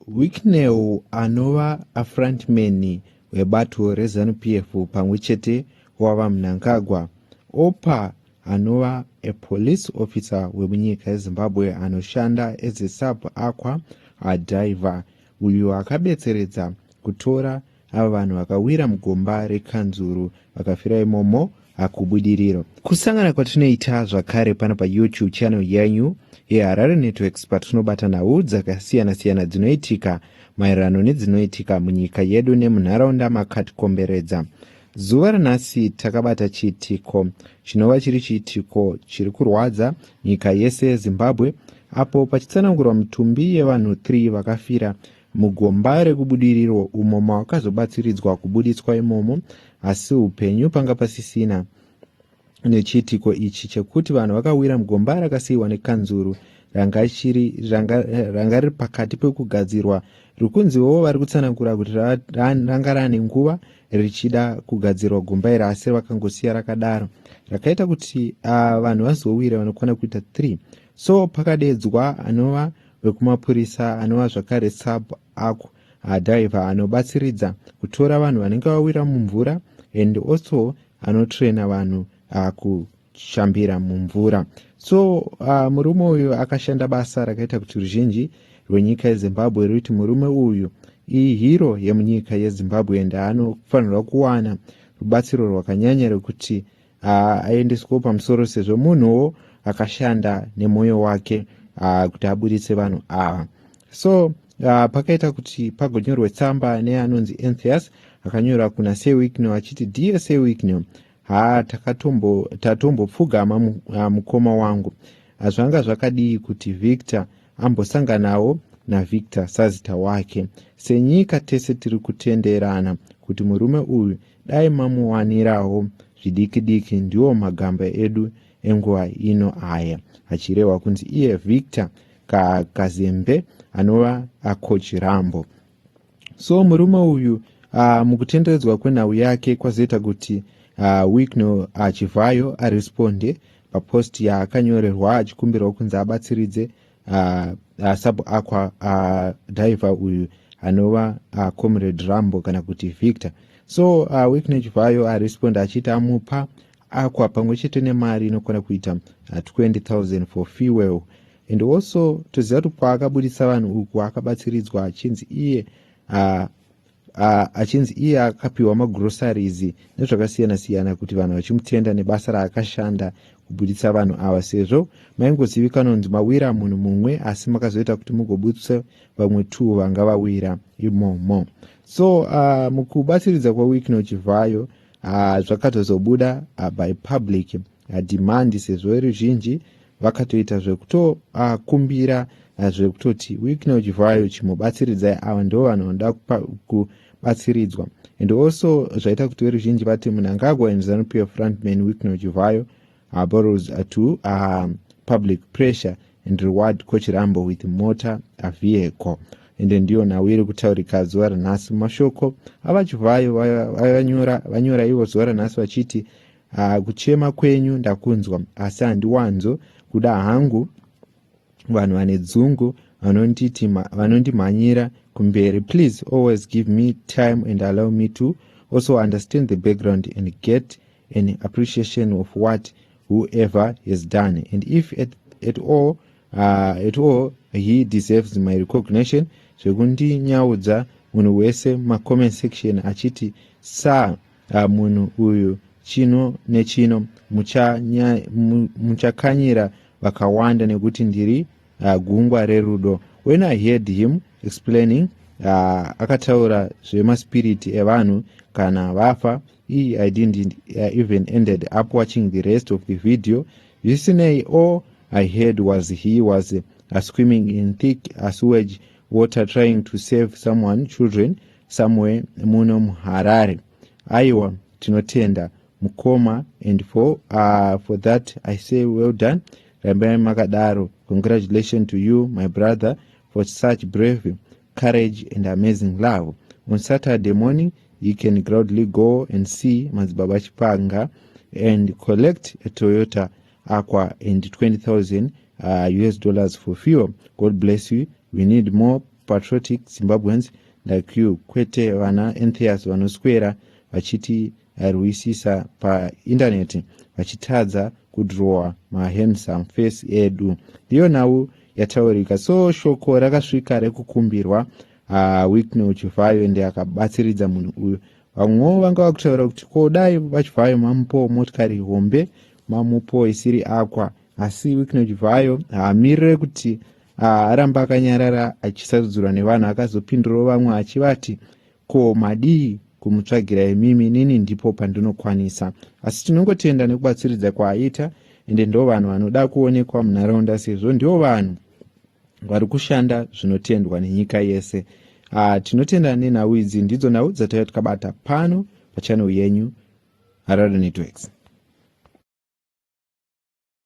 Wicknell anova afrontman webato reZANU-PF pamwechete wava Mnangagwa. Opa anova a police officer wemunyika yeZimbabwe anoshanda as a sub-aqua diver. Uyu akabetseredza kutora ava vanhu vakawira mugomba rekanzuru vakafira imomo kubudiriro. Kusangana kwatinoita zvakare pano paYouTube channel yanyu yeHarare Networks patinobata nhau dzakasiyana-siyana dzinoitika maererano nedzinoitika munyika yedu nemunharaunda makatikomberedza. Zuva ranhasi takabata chiitiko chinova chiri chiitiko chiri kurwadza nyika yese yeZimbabwe, apo pachitsanangurwa mitumbi yevanhu 3 vakafira mugomba rekubudiriro umo mavakazobatsiridzwa kubuditswa imomo, asi upenyu panga pasisina. Nechiitiko ichi chekuti vanhu vakawira mugomba rakasiyiwa nekanzuru ranga riri pakati pekugadzirwa, rikunziwo vari kutsanangura kuti ranga rane nguva richida kugadzirwa gomba iri, asi vakangosiya rakadaro, rakaita kuti vanhu vazowira vanokwana kuita 3. So pakadedzwa anova vekumapurisa anova zvakare sub-aqua diver anobatsiridza kutora vanhu vanenge vawira mumvura and also anotraina vanhu kushambira mumvura. So murume uyu akashanda basa rakaita kuti ruzhinji rwenyika yeZimbabwe ruti murume uyu ihero yemunyika yeZimbabwe ende anofanirwa kuwana rubatsiro rwakanyanya rwekuti aendeswe pamusoro, sezvo munhuwo akashanda nemwoyo wake kuti abuditse vanhu ava. So pakaita kuti pagonyorwe tsamba neanonzi Entheus akanyora kuna Wicknell achiti, Dear Wicknell, tatombopfugama mukoma wangu. Zvanga zvakadii kuti Victor ambosanganawo naVictor sazita wake. Senyika tese tiri kutenderana kuti murume uyu dai mamuwanirawo zvidiki-diki, ndiwo magamba edu enguva ino aya. Achirehwa kunzi iye Victor Kazembe anova Coach Rambo. So murume uyu mukutenderedzwa kwenhau yake kwazoita kuti Wicknell Chivayo aresponde papost yaakanyorerwa achikumbirwa kunzi abatsiridze sub-aqua diver uyu anova Comrade Rambo kana kuti Victor. So Wicknell Chivayo aresponda achiti amupa aqua pamwe chete nemari inokwana kuita 20,000 for fuel. And also toziva kuti paakabudisa vanhu uku akabatsiridzwa achinzi iye akapiwa magroceries nezvakasiyana-siyana kuti vanhu vachimutenda nebasa raakashanda kubuditsa vanhu ava, sezvo maingozivikanwa kunzi mawira munhu mumwe asi makazoita kuti mugobudisa vamwe 2 vanga vawira imomo. So mukubatsiridza kwaWicknell Chivayo zvakatozobuda by public demand, sezvo ruzhinji vakatoita zvekutokumbira zvekutoti Wicknell Chivayo chimubatsiridzai, ava ndo vanhu vanoda kubatsiridzwa. And also zvaita kuti veruzhinji vati Mnangagwa and ZANU-PF frontman Wicknell Chivayo borrows to public pressure and reward Coach Rambo with motor vehicle. Ende ndiyo nhau iri kutaurika zuva ranhasi. Mashoko ava Chivayo vanyora ivo zuva ranhasi vachiti, kuchema kwenyu ndakunzwa, asi handiwanzo kuda hangu vanhu vane dzungu vanondimhanyira kumberi. Please always give me time and allow me to also understand the background and get an appreciation of what whoever has done, and if at all he deserves my recognition. Zvekundinyaudza munhu wese macomment section achiti munhu uyu chino nechino muchakanyira vakawanda nekuti ndiri gungwa rerudo. When I heard him explaining akataura zvemaspiriti evanhu kana vafa, I didn't even ended up watching the rest of the video. Visinei, all I heard was he was swimming in thick sewage water trying to save children somewhere muno muHarare. Aiwa, tinotenda mukoma, and for that I say well done. Rambai makadaro. Congratulations to you, my brother, for such brave courage and amazing love. On Saturday morning, you can proudly go and see Mazibaba Chipanga and collect a Toyota Aqua and $20,000 for fuel. God bless you. We need more patriotic Zimbabweans like you, kwete vana enthusiasts vanoswera vachiti rwisisa paindaneti vachitadza kudrowa mahandsome face edu. Ndiyo nhau yataurika. So shoko rakasvika rekukumbirwa Wycliffe Chivayo ndiye akabatsiridza munhu uyu. Vamwewo vanga vakutaura kuti kodai vachivayo mamupo motikari hombe mamupo isiri akwa, asi Wycliffe Chivayo haamirire kuti aramba akanyarara achisarudzirwa nevanhu. Akazopindurawo vamwe achivati ko madii kumutsvagira imimi, nini ndipo pandinokwanisa. Asi tinongotenda nekubatsiridza kwaaita, ende ndo vanhu vanoda kuonekwa munharaunda sezvo ndio vanhu vari kushanda zvinotendwa nenyika yese. Tinotenda nenhau idzi ndidzo nhau dzataiva tikabata pano pachannel yenyu Harare Networks.